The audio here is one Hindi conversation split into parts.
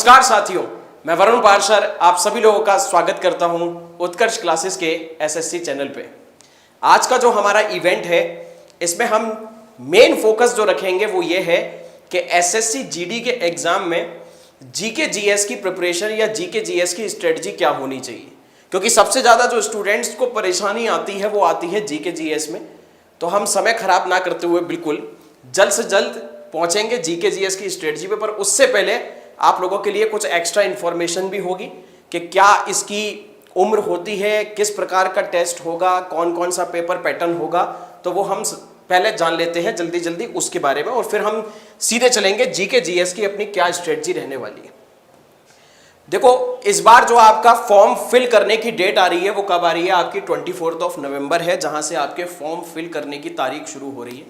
नमस्कार साथियों, मैं वरुण पारशर आप सभी लोगों का स्वागत करता हूं उत्कर्ष क्लासेस के एसएससी चैनल पे। आज का जो हमारा इवेंट है इसमें हम मेन फोकस जो रखेंगे वो ये है कि एसएससी जीडी के एग्जाम में जीके जीएस की प्रिपरेशन या जीके जीएस की स्ट्रेटजी क्या होनी चाहिए, क्योंकि सबसे ज़्यादा जो स्टूडेंट्स को परेशानी आती है वो आती है जीके जीएस में। तो हम समय खराब ना करते हुए बिल्कुल जल्द से जल्द पहुंचेंगे जीके जीएस की स्ट्रेटजी पे। पर उससे पहले आप लोगों के लिए कुछ एक्स्ट्रा इन्फॉर्मेशन भी होगी कि क्या इसकी उम्र होती है, किस प्रकार का टेस्ट होगा, कौन कौन सा पेपर पैटर्न होगा, तो वो हम पहले जान लेते हैं जल्दी जल्दी उसके बारे में, और फिर हम सीधे चलेंगे जीके जीएस की अपनी क्या स्ट्रेटजी रहने वाली है। देखो, इस बार जो आपका फॉर्म फिल करने की डेट आ रही है वो कब आ रही है? आपकी 24 नवंबर है, जहां से आपके फॉर्म फिल करने की तारीख शुरू हो रही है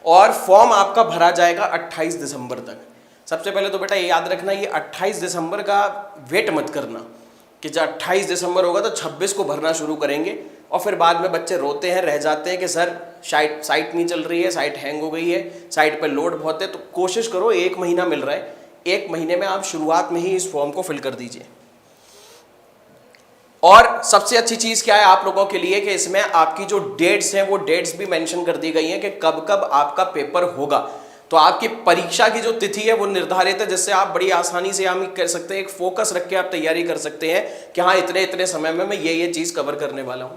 और फॉर्म आपका भरा जाएगा 28 दिसंबर तक। सबसे पहले तो बेटा ये याद रखना, ये 28 दिसंबर का वेट मत करना कि जब 28 दिसंबर होगा तो 26 को भरना शुरू करेंगे और फिर बाद में बच्चे रोते हैं, रह जाते हैं कि सर साइट नहीं चल रही है, साइट हैंग हो गई है, साइट पर लोड बहुत है। तो कोशिश करो, 1 महीना मिल रहा है, 1 महीने में आप शुरुआत में ही इस फॉर्म को फिल कर दीजिए। और सबसे अच्छी चीज क्या है आप लोगों के लिए कि इसमें आपकी जो डेट्स हैं वो डेट्स भी मेंशन कर दी गई हैं कि कब कब आपका पेपर होगा। तो आपकी परीक्षा की जो तिथि है वो निर्धारित है, जिससे आप बड़ी आसानी से हम कर सकते हैं, एक फोकस रख के आप तैयारी कर सकते हैं कि हाँ इतने इतने समय में मैं ये चीज कवर करने वाला हूं।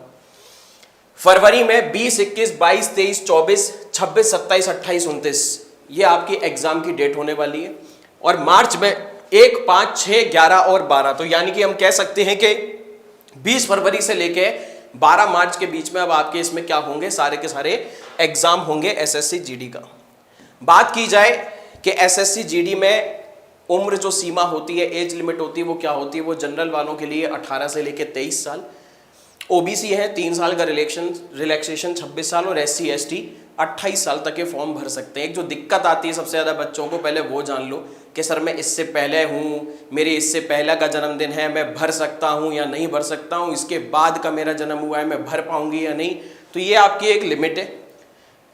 फरवरी में 20, 21, 22, 23, 24, 26, 27, 28, 29 ये आपकी एग्जाम की डेट होने वाली है। और मार्च में 1, 5, 6, 11 और 12, तो यानी कि हम कह सकते हैं कि 20 फरवरी से लेके 12 मार्च के बीच में अब आपके इसमें क्या होंगे, सारे के सारे एग्जाम होंगे एसएससी जीडी का। बात की जाए कि एसएससी जीडी में उम्र जो सीमा होती है, एज लिमिट होती है, वो क्या होती है? वो जनरल वालों के लिए 18 से लेके 23 साल, ओबीसी है 3 साल का रिलैक्सेशन 26 साल, और एससी एसटी 28 साल तक के फॉर्म भर सकते हैं। एक जो दिक्कत आती है सबसे ज़्यादा बच्चों को, पहले वो जान लो कि सर मैं इससे पहले हूँ, मेरे इससे पहले का जन्मदिन है, मैं भर सकता हूँ या नहीं भर सकता हूँ, इसके बाद का मेरा जन्म हुआ है, मैं भर पाऊंगी या नहीं। तो ये आपकी एक लिमिट है।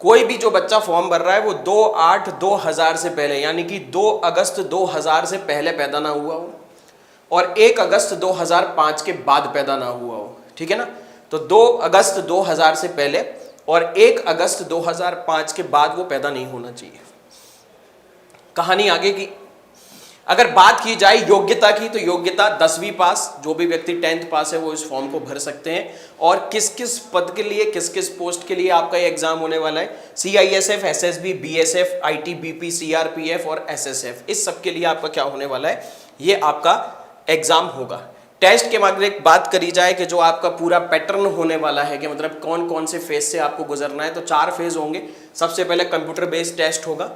कोई भी जो बच्चा फॉर्म भर रहा है वो 2/8/2000 से पहले, यानी कि 2 अगस्त 2000 से पहले पैदा ना हुआ हो और 1 अगस्त 2005 के बाद पैदा ना हुआ हो, ठीक है ना। तो 2 अगस्त 2000 से पहले और 1 अगस्त 2005 के बाद वो पैदा नहीं होना चाहिए। कहानी आगे की अगर बात की जाए योग्यता की, तो योग्यता 10वीं पास, जो भी व्यक्ति 10th पास है वो इस फॉर्म को भर सकते हैं। और किस किस पद के लिए, किस किस पोस्ट के लिए आपका ये एग्जाम होने वाला है? CISF, SSB, BSF, ITBP, CRPF और एसएसएफ, इस सब के लिए आपका क्या होने वाला है? ये आपका एग्जाम होगा। टेस्ट के मामले में बात करी जाए कि जो आपका पूरा पैटर्न होने वाला है कि मतलब कौन कौन से फेज से आपको गुजरना है, तो 4 फेज होंगे। सबसे पहले कंप्यूटर बेस्ड टेस्ट होगा,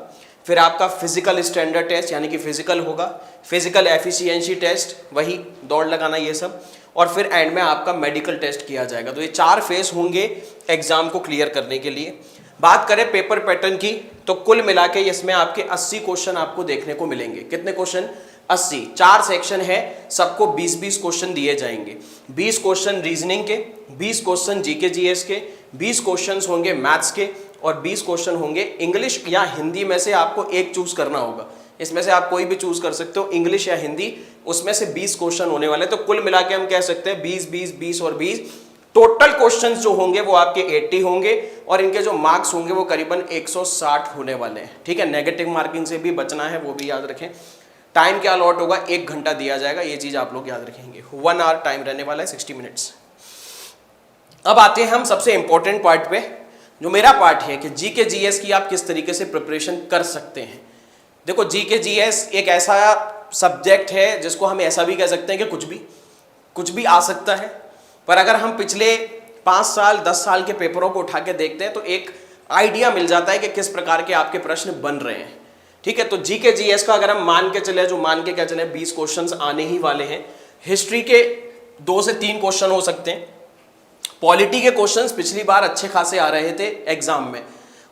फिर आपका फिजिकल स्टैंडर्ड टेस्ट यानी कि फिजिकल होगा, फिजिकल एफिशिएंसी टेस्ट, वही दौड़ लगाना ये सब, और फिर एंड में आपका मेडिकल टेस्ट किया जाएगा। तो ये 4 फेज होंगे एग्जाम को क्लियर करने के लिए। बात करें पेपर पैटर्न की, तो कुल मिला के इसमें आपके 80 क्वेश्चन आपको देखने को मिलेंगे। कितने क्वेश्चन? 80। 4 सेक्शन है, सबको 20-20 क्वेश्चन दिए जाएंगे। 20 क्वेश्चन रीजनिंग के, 20 क्वेश्चन जीके जीएस के, 20 क्वेश्चन होंगे मैथ्स के और 20 क्वेश्चन होंगे इंग्लिश या हिंदी में से आपको एक चूज करना होगा। इसमें से आप कोई भी चूज कर सकते हो, इंग्लिश या हिंदी, उसमें से 20 क्वेश्चन होने वाले। तो कुल मिला के हम कह सकते हैं 20, 20, 20 और 20 टोटल क्वेश्चंस जो होंगे वो आपके 80 होंगे और इनके जो मार्क्स होंगे वो करीबन 160 होने वाले हैं, ठीक है। नेगेटिव मार्किंग से भी बचना है, वो भी याद रखें। टाइम क्या अलॉट होगा? 1 घंटा दिया जाएगा, ये चीज आप लोग याद रखेंगे। 1 आवर टाइम रहने वाला है, 60 मिनट्स। अब आते हैं हम सबसे इंपॉर्टेंट पार्ट पे, जो मेरा पार्ट है कि जीके जीएस की आप किस तरीके से प्रिपरेशन कर सकते हैं। देखो, जीके जीएस एक ऐसा सब्जेक्ट है जिसको हम ऐसा भी कह सकते हैं कि कुछ भी आ सकता है। पर अगर हम पिछले 5 साल 10 साल के पेपरों को उठा के देखते हैं तो एक आइडिया मिल जाता है कि किस प्रकार के आपके प्रश्न बन रहे हैं, ठीक है। तो जीके जीएस का अगर हम मान के चले, 20 क्वेश्चन आने ही वाले हैं। हिस्ट्री के 2 से 3 क्वेश्चन हो सकते हैं। पॉलिटी के क्वेश्चंस पिछली बार अच्छे खासे आ रहे थे एग्जाम में,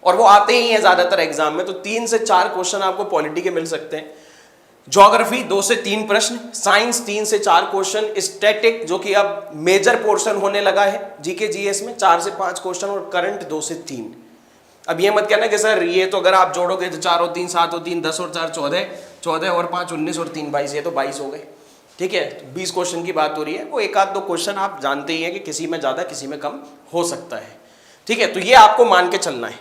और वो आते ही हैं ज्यादातर एग्जाम में, तो 3 से 4 क्वेश्चन आपको पॉलिटी के मिल सकते हैं। ज्योग्राफी 2 से 3 प्रश्न, साइंस 3 से 4 क्वेश्चन, स्टैटिक जो कि अब मेजर पोर्शन होने लगा है जीके जीएस में 4 से 5 क्वेश्चन, और करंट 2 से 3। अब ये मत कहना कि सर ये तो अगर आप जोड़ोगे तो 4 और 3 7 और 3 10 और 4 14, 14 और 5 19 और 3 22, ये तो 22 हो गए। ठीक है, तो 20 क्वेश्चन की बात हो रही है। वो एक आध दो क्वेश्चन आप जानते ही हैं कि किसी में ज़्यादा किसी में कम हो सकता है। ठीक है, तो ये आपको मान के चलना है।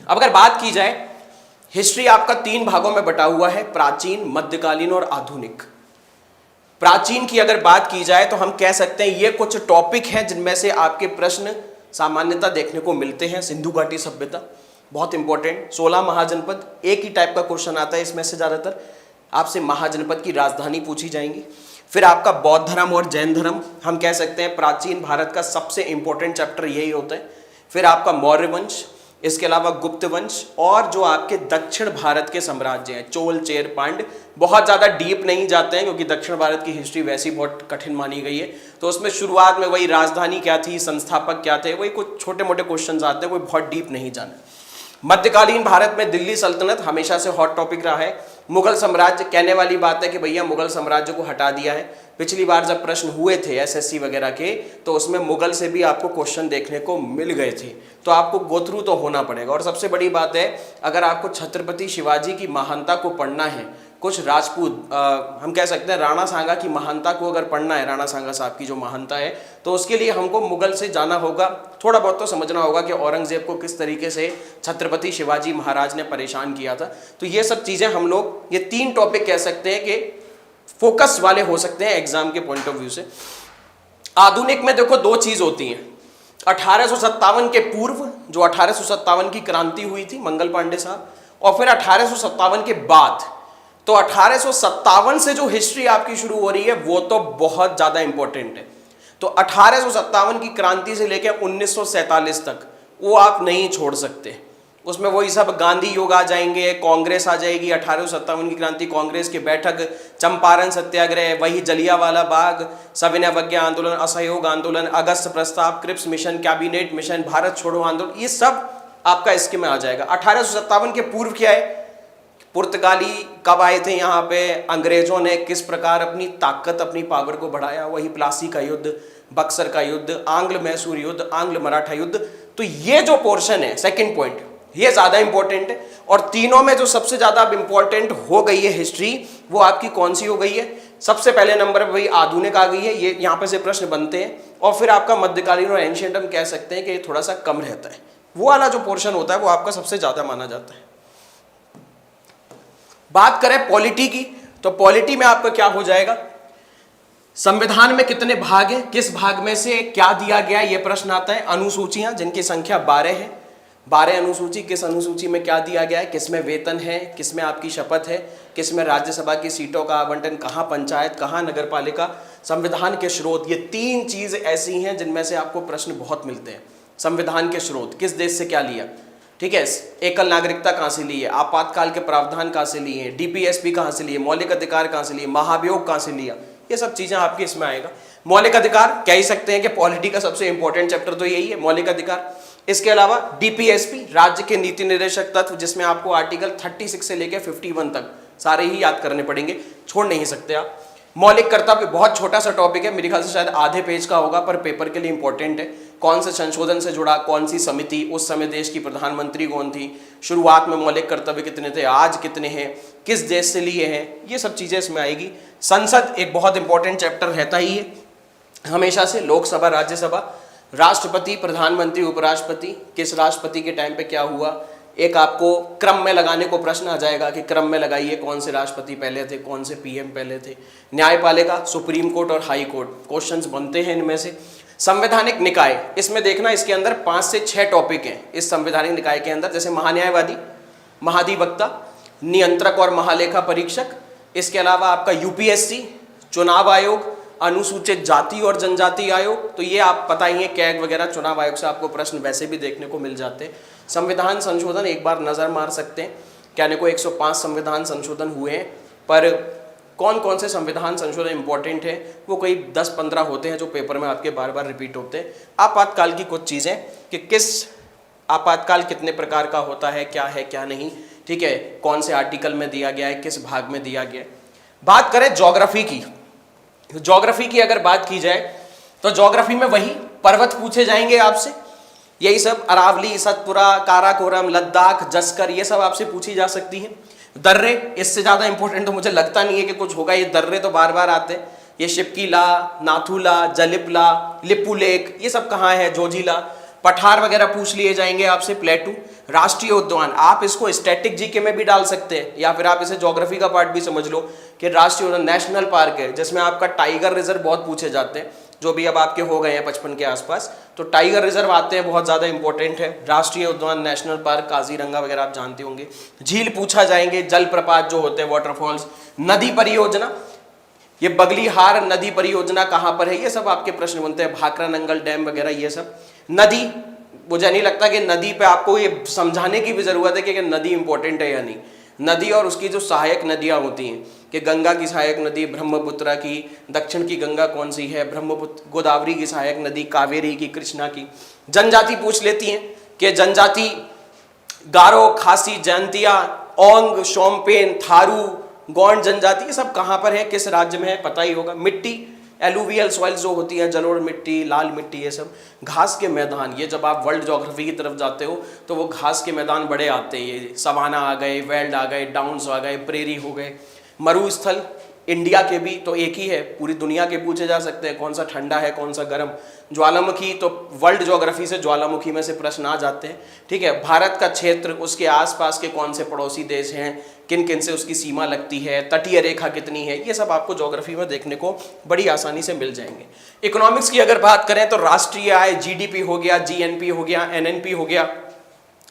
अब अगर बात की जाए, हिस्ट्री आपका 3 भागों में बटा हुआ है, प्राचीन, मध्यकालीन और आधुनिक। प्राचीन की अगर बात की जाए तो हम कह सकते हैं ये कुछ टॉपिक हैं जिनमें से आपके प्रश्न सामान्यतः देखने को मिलते हैं। सिंधु घाटी सभ्यता बहुत इंपॉर्टेंट, 16 महाजनपद, एक ही टाइप का क्वेश्चन आता है इसमें से, ज़्यादातर आपसे महाजनपद की राजधानी पूछी जाएंगी। फिर आपका बौद्ध धर्म और जैन धर्म, हम कह सकते हैं प्राचीन भारत का सबसे इंपॉर्टेंट चैप्टर यही होता है। फिर आपका मौर्य वंश, इसके अलावा गुप्त वंश, और जो आपके दक्षिण भारत के साम्राज्य हैं, चोल, चेर, पांड्य। बहुत ज़्यादा डीप नहीं जाते हैं क्योंकि दक्षिण भारत की हिस्ट्री वैसी बहुत कठिन मानी गई है, तो उसमें शुरुआत में वही राजधानी क्या थी, संस्थापक क्या थे, वही कुछ छोटे मोटे क्वेश्चन आते हैं, कोई बहुत डीप नहीं जाना। मध्यकालीन भारत में दिल्ली सल्तनत हमेशा से हॉट टॉपिक रहा है। मुगल साम्राज्य, कहने वाली बात है कि भैया मुगल साम्राज्य को हटा दिया है। पिछली बार जब प्रश्न हुए थे एसएससी वगैरह के, तो उसमें मुगल से भी आपको क्वेश्चन देखने को मिल गए थे, तो आपको गो थ्रू तो होना पड़ेगा। और सबसे बड़ी बात है, अगर आपको छत्रपति शिवाजी की महानता को पढ़ना है, कुछ राजपूत हम कह सकते हैं राणा सांगा की महानता को अगर पढ़ना है, राणा सांगा साहब की जो महानता है, तो उसके लिए हमको मुगल से जाना होगा, थोड़ा बहुत तो समझना होगा कि औरंगजेब को किस तरीके से छत्रपति शिवाजी महाराज ने परेशान किया था। तो ये सब चीज़ें हम लोग, ये 3 टॉपिक कह सकते हैं कि फोकस वाले हो सकते हैं एग्जाम के पॉइंट ऑफ व्यू से। आधुनिक में देखो 2 चीज़ होती हैं, 1857 के पूर्व, जो 1857 की क्रांति हुई थी मंगल पांडे साहब, और फिर 1857 के बाद। तो 1857 से जो हिस्ट्री आपकी शुरू हो रही है वो तो बहुत ज़्यादा इंपॉर्टेंट है। तो 1857 की क्रांति से लेकर 1947 तक वो आप नहीं छोड़ सकते। उसमें वही सब गांधी युग आ जाएंगे, कांग्रेस आ जाएगी, 1857 की क्रांति, कांग्रेस की बैठक, चंपारण सत्याग्रह, वही जलियांवाला बाग, सविनय अवज्ञा आंदोलन, असहयोग आंदोलन, अगस्त प्रस्ताव, Cripps mission, cabinet mission, Bharat छोड़ो आंदोलन, ये सब आपका इसके में आ जाएगा। 1857 के पूर्व क्या है, पुर्तगाली कब आए थे यहाँ पे, अंग्रेजों ने किस प्रकार अपनी ताकत, अपनी पावर को बढ़ाया, वही प्लासी का युद्ध, बक्सर का युद्ध, आंग्ल मैसूर युद्ध, आंग्ल मराठा युद्ध। तो ये जो पोर्शन है, सेकंड पॉइंट, ये ज्यादा इंपॉर्टेंट है। और तीनों में जो सबसे ज्यादा इंपॉर्टेंट हो गई है हिस्ट्री, वो आपकी कौन सी हो गई है? सबसे पहले नंबर पर वही आधुनिक आ गई है, ये यहाँ पे से प्रश्न बनते हैं। और फिर आपका मध्यकालीन और एंशिएंट हम कह सकते हैं कि ये थोड़ा सा कम रहता है, वो वाला जो पोर्शन होता है वो आपका सबसे ज्यादा माना जाता है। बात करें पॉलिटी की, तो पॉलिटी में आपका क्या हो जाएगा, संविधान में कितने भाग हैं, किस भाग में से क्या दिया गया, ये प्रश्न आता है। अनुसूचियां जिनकी संख्या 12 है, 12 अनुसूची, किस अनुसूची में क्या दिया गया है, किसमें वेतन है, किसमें आपकी शपथ है, किसमें राज्यसभा की सीटों का आवंटन, कहाँ पंचायत, कहाँ नगर पालिका, संविधान के स्रोत, ये 3 चीज ऐसी हैं जिनमें से आपको प्रश्न बहुत मिलते हैं। संविधान के स्रोत, किस देश से क्या लिया, ठीक है, एकल नागरिकता कहाँ से ली है, आपातकाल के प्रावधान कहाँ से लिए, डीपीएसपी कहाँ से लिए, मौलिक अधिकार कहाँ से लिए, महाभियोग कहाँ से लिया, ये सब चीजें आपके इसमें आएगा। मौलिक अधिकार कह ही सकते हैं कि पॉलिटी का सबसे इंपॉर्टेंट चैप्टर तो यही है, मौलिक अधिकार। इसके अलावा डीपीएसपी, राज्य के नीति निर्देशक तत्व, जिसमें आपको आर्टिकल 36 से लेकर 51 तक सारे ही याद करने पड़ेंगे, छोड़ नहीं सकते आप। मौलिक कर्तव्य बहुत छोटा सा टॉपिक है, मेरे ख्याल से शायद आधे पेज का होगा, पर पेपर के लिए इंपॉर्टेंट है। कौन से संशोधन से जुड़ा, कौन सी समिति, उस समय देश की प्रधानमंत्री कौन थी, शुरुआत में मौलिक कर्तव्य कितने थे, आज कितने हैं, किस देश से लिए हैं, ये सब चीजें इसमें आएगी। संसद एक बहुत इंपॉर्टेंट चैप्टर रहता ही है हमेशा से, लोकसभा, राज्यसभा, राष्ट्रपति, प्रधानमंत्री, उपराष्ट्रपति, किस राष्ट्रपति के टाइम पे क्या हुआ, एक आपको क्रम में लगाने को प्रश्न आ जाएगा कि क्रम में लगाइए कौन से राष्ट्रपति पहले थे, कौन से पीएम पहले थे। न्यायपालिका, सुप्रीम कोर्ट और हाई कोर्ट, क्वेश्चंस बनते हैं इनमें से। संवैधानिक निकाय, इसमें देखना इसके अंदर 5 से 6 टॉपिक हैं इस संवैधानिक निकाय के अंदर, जैसे महान्यायवादी, महाधिवक्ता, नियंत्रक और महालेखा परीक्षक, इसके अलावा आपका यूपीएससी, चुनाव आयोग, अनुसूचित जाति और जनजाति आयोग, तो ये आप पता ही है, कैग वगैरह, चुनाव आयोग से आपको प्रश्न वैसे भी देखने को मिल जाते हैं। संविधान संशोधन एक बार नजर मार सकते हैं, कहने को 105 संविधान संशोधन हुए हैं, पर कौन कौन से संविधान संशोधन इंपॉर्टेंट है, वो कोई 10-15 होते हैं जो पेपर में आपके बार बार रिपीट होते हैं। आपातकाल की कुछ चीज़ें कि किस आपातकाल कितने प्रकार का होता है, क्या है क्या नहीं, ठीक है, कौन से आर्टिकल में दिया गया है, किस भाग में दिया गया है। बात करें ज्योग्राफी की, ज्योग्राफी की अगर बात की जाए तो ज्योग्राफी में वही पर्वत पूछे जाएंगे आपसे, यही सब, अरावली, सतपुरा, काराकोरम, लद्दाख, जस्कर, ये सब आपसे पूछी जा सकती है। दर्रे, इससे ज्यादा इंपॉर्टेंट तो मुझे लगता नहीं है कि कुछ होगा। ये दर्रे तो बार बार आते हैं, ये शिपकीला, नाथुला, जलिपला, लिपू लेक, ये सब कहाँ है, जोजिला। पठार वगैरह पूछ लिए जाएंगे आपसे, प्लेटू। राष्ट्रीय उद्यान, आप इसको स्टैटिक जीके में भी डाल सकते हैं, या फिर आप इसे ज्योग्राफी का पार्ट भी समझ लो कि राष्ट्रीय उद्यान नेशनल पार्क है, जिसमें आपका टाइगर रिजर्व बहुत पूछे जाते हैं, जो भी अब आपके हो गए हैं 55 के आसपास, तो टाइगर रिजर्व आते हैं, बहुत ज्यादा इंपॉर्टेंट है। राष्ट्रीय उद्यान, नेशनल पार्क, काजीरंगा वगैरह आप जानते होंगे। झील पूछा जाएंगे, जलप्रपात जो होते हैं, वाटरफॉल्स। नदी परियोजना, ये बगलीहार नदी परियोजना कहां पर है, ये सब आपके प्रश्न बनते हैं। भाखरा नंगल डैम वगैरह ये सब। नदी, मुझे नहीं लगता कि नदी पे आपको ये समझाने की भी जरूरत है कि नदी इंपॉर्टेंट है या नहीं। नदी और उसकी जो सहायक नदियां होती हैं, कि गंगा की सहायक नदी ब्रह्मपुत्रा की, दक्षिण की गंगा कौन सी है, ब्रह्मपुत्र। गोदावरी की सहायक नदी कावेरी की, कृष्णा की। जनजाति पूछ लेती हैं कि जनजाति गारो, खासी, जयंतिया, ओंग, शोम्पेन, थारू, गौंड जनजाति, ये सब कहाँ पर है, किस राज्य में है, पता ही होगा। मिट्टी, एलुवियल सॉइल्स जो होती है, जलोढ़ मिट्टी, लाल मिट्टी, ये सब। घास के मैदान, ये जब आप वर्ल्ड ज्योग्राफी की तरफ जाते हो तो वो घास के मैदान बड़े आते हैं, ये सवाना आ गए, वेल्ड आ गए, डाउन्स आ गए, प्रेरी हो गए। मरुस्थल, इंडिया के भी तो एक ही है, पूरी दुनिया के पूछे जा सकते हैं, कौन सा ठंडा है, कौन सा गर्म। ज्वालामुखी, तो वर्ल्ड ज्योग्राफी से ज्वालामुखी में से प्रश्न आ जाते हैं, ठीक है। भारत का क्षेत्र, उसके आसपास के कौन से पड़ोसी देश हैं, किन किन से उसकी सीमा लगती है, तटीय रेखा कितनी है, ये सब आपको ज्योग्राफी में देखने को बड़ी आसानी से मिल जाएंगे। इकोनॉमिक्स की अगर बात करें तो राष्ट्रीय आय, जीडीपी हो गया, जीएनपी हो गया, एनएनपी हो गया,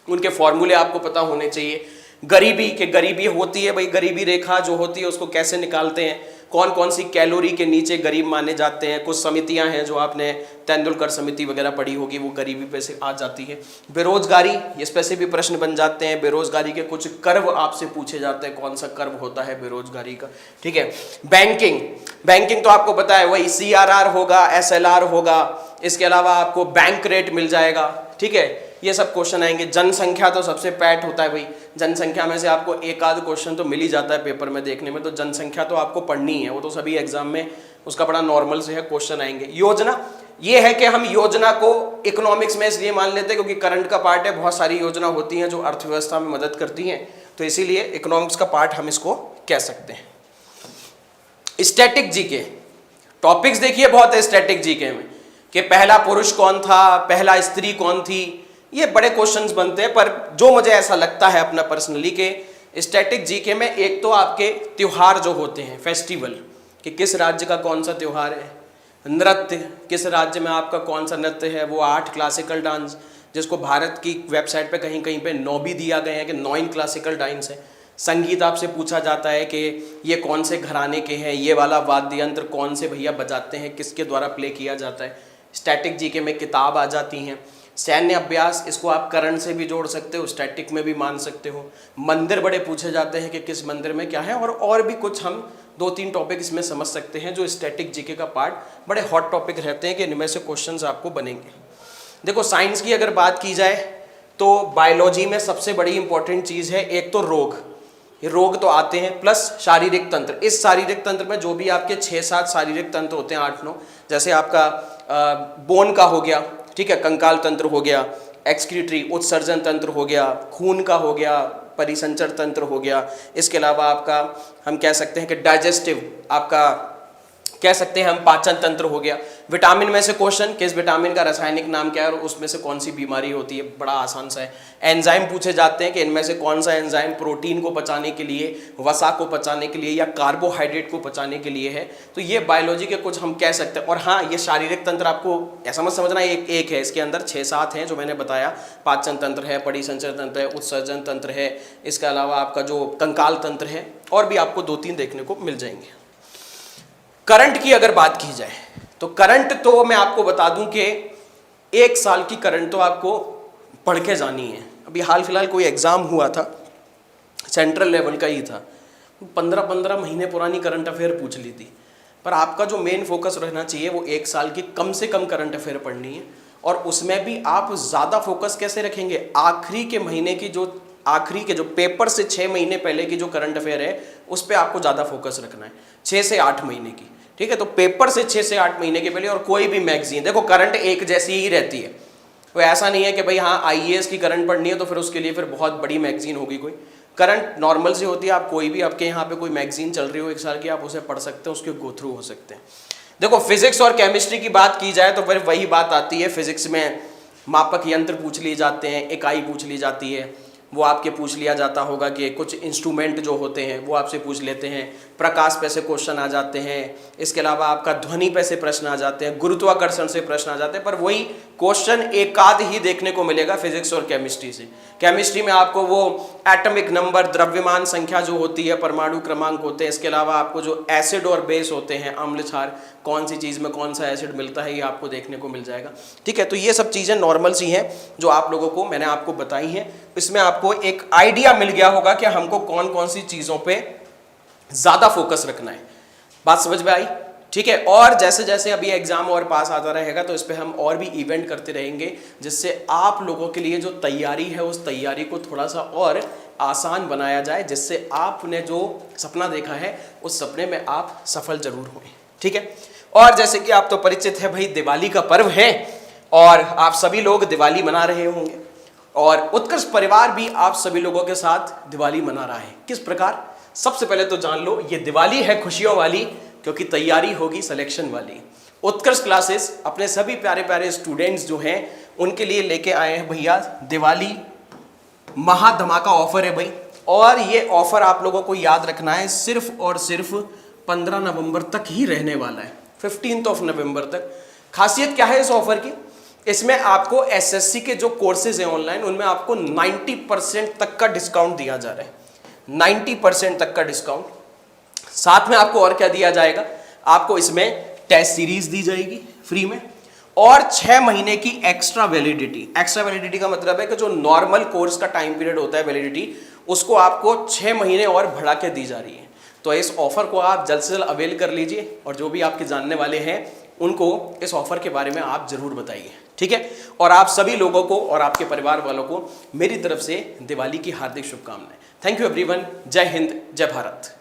उनके फॉर्मूले आपको पता होने चाहिए। गरीबी, के गरीबी होती है भाई, गरीबी रेखा जो होती है उसको कैसे निकालते हैं, कौन कौन सी कैलोरी के नीचे गरीब माने जाते हैं। कुछ समितियां हैं जो आपने तेंदुलकर समिति वगैरह पढ़ी होगी, वो गरीबी पे से आ जाती है। बेरोजगारी, इस पे से भी प्रश्न बन जाते हैं। बेरोजगारी के कुछ कर्व आपसे पूछे जाते हैं, कौन सा कर्व होता है बेरोजगारी का, ठीक है। बैंकिंग, बैंकिंग तो आपको पता है वही CRR होगा, SLR होगा, इसके अलावा आपको बैंक रेट मिल जाएगा, ठीक है। ये सब क्वेश्चन आएंगे। जनसंख्या तो सबसे पैट होता है भाई, जनसंख्या में से आपको एक आध क्वेश्चन तो मिल ही जाता है पेपर में देखने में, तो जनसंख्या तो आपको पढ़नी है, वो तो सभी एग्जाम में उसका बड़ा नॉर्मल से है, क्वेश्चन आएंगे। योजना, ये है कि हम योजना को इकोनॉमिक्स में इसलिए मान लेते हैं क्योंकि करंट का पार्ट है, बहुत सारी योजना होती हैं जो अर्थव्यवस्था में मदद करती हैं, तो इसीलिए इकोनॉमिक्स का पार्ट हम इसको कह सकते हैं। स्टैटिक जीके, टॉपिक्स देखिए बहुत है स्टैटिक जीके में, कि पहला पुरुष कौन था, पहला स्त्री कौन थी, ये बड़े क्वेश्चंस बनते हैं। पर जो मुझे ऐसा लगता है अपना पर्सनली के स्टैटिक जीके में, एक तो आपके त्योहार जो होते हैं, फेस्टिवल, कि किस राज्य का कौन सा त्योहार है, नृत्य, किस राज्य में आपका कौन सा नृत्य है, वो 8 क्लासिकल डांस, जिसको भारत की वेबसाइट पे कहीं कहीं पे 9 भी दिया गया है कि 9 क्लासिकल डांस है। संगीत आपसे पूछा जाता है कि ये कौन से घराने के हैं, ये वाला वाद्य यंत्र कौन से भैया बजाते हैं, किसके द्वारा प्ले किया जाता है। स्टैटिक जीके में किताब आ जाती हैं। सैन्य अभ्यास, इसको आप करंट से भी जोड़ सकते हो, स्टैटिक में भी मान सकते हो। मंदिर बड़े पूछे जाते हैं कि किस मंदिर में क्या है, और भी कुछ हम 2-3 टॉपिक इसमें समझ सकते हैं जो स्टैटिक जीके का पार्ट बड़े हॉट टॉपिक रहते हैं कि इनमें से क्वेश्चंस आपको बनेंगे। देखो साइंस की अगर बात की जाए तो बायोलॉजी में सबसे बड़ी इंपॉर्टेंट चीज़ है एक तो रोग, ये रोग तो आते हैं, प्लस शारीरिक तंत्र। इस शारीरिक तंत्र में जो भी आपके 6-7 शारीरिक तंत्र होते हैं, 8-9, जैसे आपका बोन का हो गया, ठीक है, कंकाल तंत्र हो गया, एक्सक्रीटरी उत्सर्जन तंत्र हो गया, खून का हो गया, परिसंचर तंत्र हो गया, इसके अलावा आपका हम कह सकते हैं कि डाइजेस्टिव, आपका कह सकते हैं हम पाचन तंत्र हो गया। विटामिन में से क्वेश्चन, किस विटामिन का रासायनिक नाम क्या है और उसमें से कौन सी बीमारी होती है, बड़ा आसान सा है। एंजाइम पूछे जाते हैं कि इनमें से कौन सा एंजाइम प्रोटीन को पचाने के लिए, वसा को पचाने के लिए या कार्बोहाइड्रेट को पचाने के लिए है। तो ये बायोलॉजी के कुछ हम कह सकते हैं। और हाँ, ये शारीरिक तंत्र आपको ऐसा मत समझना एक है, इसके अंदर 6-7 हैं जो मैंने बताया। पाचन तंत्र है, परिसंचरण तंत्र है, उत्सर्जन तंत्र है, इसके अलावा आपका जो कंकाल तंत्र है, और भी आपको 2-3 देखने को मिल जाएंगे। करंट की अगर बात की जाए तो करंट तो मैं आपको बता दूं कि 1 साल की करंट तो आपको पढ़ के जानी है। अभी हाल फिलहाल कोई एग्ज़ाम हुआ था, सेंट्रल लेवल का ही था, 15-15 महीने पुरानी करंट अफेयर पूछ ली थी। पर आपका जो मेन फोकस रहना चाहिए वो 1 साल की कम से कम करंट अफेयर पढ़नी है। और उसमें भी आप ज़्यादा फोकस कैसे रखेंगे, आखिरी के महीने की जो आखिरी के जो पेपर से 6 महीने पहले की जो करंट अफेयर है उस पर आपको ज़्यादा फोकस रखना है, 6 से 8 महीने की, ठीक है। तो पेपर से 6 से 8 महीने के पहले। और कोई भी मैगजीन, देखो करंट एक जैसी ही रहती है, वो ऐसा नहीं है कि भाई हाँ IAS की करंट पढ़नी है तो फिर उसके लिए फिर बहुत बड़ी मैगजीन होगी कोई। करंट नॉर्मल से होती है, आप कोई भी आपके यहाँ पे कोई मैगजीन चल रही हो 1 साल की, आप उसे पढ़ सकते हैं, उसके गो थ्रू हो सकते हैं। देखो फिजिक्स और केमिस्ट्री की बात की जाए तो फिर वही बात आती है, फिजिक्स में मापक यंत्र पूछ लिए जाते हैं, इकाई पूछ ली जाती है, वो आपके पूछ लिया जाता होगा कि कुछ इंस्ट्रूमेंट जो होते हैं वो आपसे पूछ लेते हैं, प्रकाश पे से क्वेश्चन आ जाते हैं, इसके अलावा आपका ध्वनि पे से प्रश्न आ जाते हैं, गुरुत्वाकर्षण से प्रश्न आ जाते हैं, पर वही क्वेश्चन एकाध ही देखने को मिलेगा फिजिक्स और केमिस्ट्री से। केमिस्ट्री में आपको वो एटॉमिक नंबर, द्रव्यमान संख्या जो होती है, परमाणु क्रमांक होते हैं, इसके अलावा आपको जो एसिड और बेस होते हैं, अम्ल क्षार, कौन सी चीज़ में कौन सा एसिड मिलता है, ये आपको देखने को मिल जाएगा। ठीक है, तो ये सब चीज़ें नॉर्मल सी हैं जो आप लोगों को मैंने आपको बताई हैं। इसमें आपको एक आइडिया मिल गया होगा कि हमको कौन कौन सी चीज़ों पे ज़्यादा फोकस रखना है। बात समझ में आई? ठीक है, और जैसे जैसे अभी एग्जाम और पास आता रहेगा तो इस पे हम और भी इवेंट करते रहेंगे, जिससे आप लोगों के लिए जो तैयारी है उस तैयारी को थोड़ा सा और आसान बनाया जाए, जिससे आपने जो सपना देखा है उस सपने में आप सफल जरूर हों। ठीक है, और जैसे कि आप तो परिचित है भाई, दिवाली का पर्व है और आप सभी लोग दिवाली मना रहे होंगे और उत्कर्ष परिवार भी आप सभी लोगों के साथ दिवाली मना रहा है। किस प्रकार? सबसे पहले तो जान लो, ये दिवाली है खुशियों वाली, क्योंकि तैयारी होगी सिलेक्शन वाली। उत्कर्ष क्लासेस अपने सभी प्यारे प्यारे स्टूडेंट्स जो हैं उनके लिए लेके आए हैं भैया दिवाली महा धमाका ऑफर है भाई, और ये ऑफर आप लोगों को याद रखना है सिर्फ और सिर्फ 15 नवंबर तक ही रहने वाला है, 15 नवंबर तक। खासियत क्या है इस ऑफर की? इसमें आपको एसएससी के जो कोर्सेज हैं ऑनलाइन, उनमें आपको 90% तक का डिस्काउंट दिया जा रहा है, 90% तक का डिस्काउंट। साथ में आपको और क्या दिया जाएगा? आपको इसमें टेस्ट सीरीज दी जाएगी फ्री में, और 6 महीने की एक्स्ट्रा वैलिडिटी। एक्स्ट्रा वैलिडिटी का मतलब है कि जो नॉर्मल कोर्स का टाइम पीरियड होता है वैलिडिटी, उसको आपको 6 महीने और बढ़ा के दी जा रही है। तो इस ऑफर को आप जल्द से जल्द अवेल कर लीजिए, और जो भी आपके जानने वाले हैं उनको इस ऑफर के बारे में आप जरूर बताइए। ठीक है, और आप सभी लोगों को और आपके परिवार वालों को मेरी तरफ से दिवाली की हार्दिक शुभकामनाएं। Thank you everyone. जय हिंद, जय भारत।